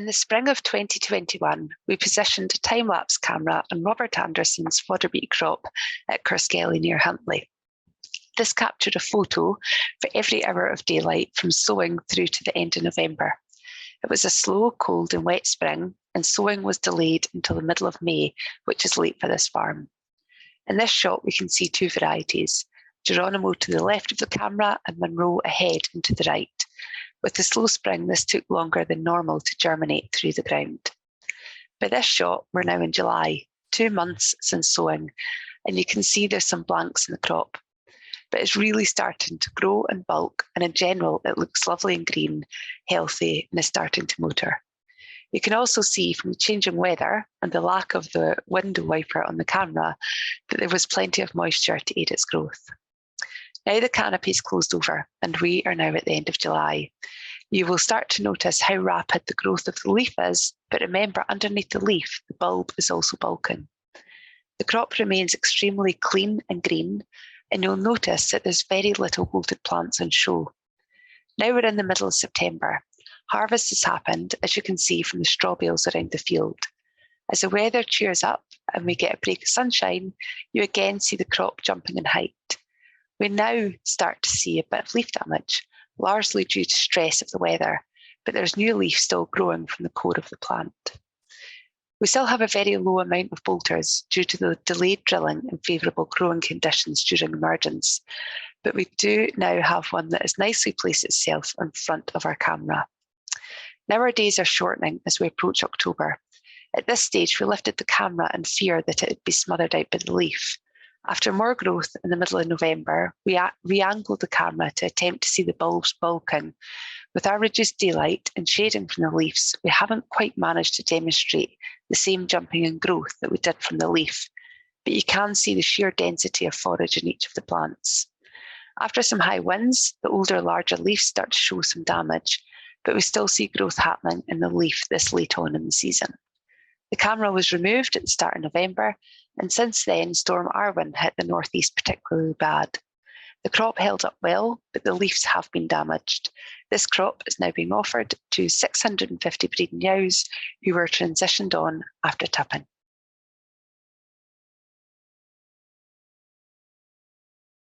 In the spring of 2021, we positioned a time-lapse camera on Robert Anderson's fodder beet crop at Kerskelly near Huntly. This captured a photo for every hour of daylight from sowing through to the end of November. It was a slow, cold and wet spring, and sowing was delayed until the middle of May, which is late for this farm. In this shot, we can see two varieties, Geronimo to the left of the camera and Monroe ahead and to the right. With the slow spring, this took longer than normal to germinate through the ground. By this shot, we're now in July, 2 months since sowing, and you can see there's some blanks in the crop. But it's really starting to grow and bulk, and in general, it looks lovely and green, healthy, and is starting to motor. You can also see from the changing weather and the lack of the window wiper on the camera that there was plenty of moisture to aid its growth. Now the canopy is closed over, and we are now at the end of July. You will start to notice how rapid the growth of the leaf is, but remember, underneath the leaf, the bulb is also bulking. The crop remains extremely clean and green, and you'll notice that there's very little wilted plants on show. Now we're in the middle of September. Harvest has happened, as you can see from the straw bales around the field. As the weather cheers up and we get a break of sunshine, you again see the crop jumping in height. We now start to see a bit of leaf damage, largely due to stress of the weather, but there's new leaf still growing from the core of the plant. We still have a very low amount of bolters due to the delayed drilling and favourable growing conditions during emergence, but we do now have one that has nicely placed itself in front of our camera. Now our days are shortening as we approach October. At this stage, we lifted the camera in fear that it would be smothered out by the leaf. After more growth in the middle of November, we re-angled the camera to attempt to see the bulbs bulking. With our reduced daylight and shading from the leaves, we haven't quite managed to demonstrate the same jumping and growth that we did from the leaf, but you can see the sheer density of forage in each of the plants. After some high winds, the older, larger leaves start to show some damage, but we still see growth happening in the leaf this late on in the season. The camera was removed at the start of November, and since then, Storm Arwen hit the northeast particularly bad. The crop held up well, but the leaves have been damaged. This crop is now being offered to 650 breeding ewes who were transitioned on after tipping.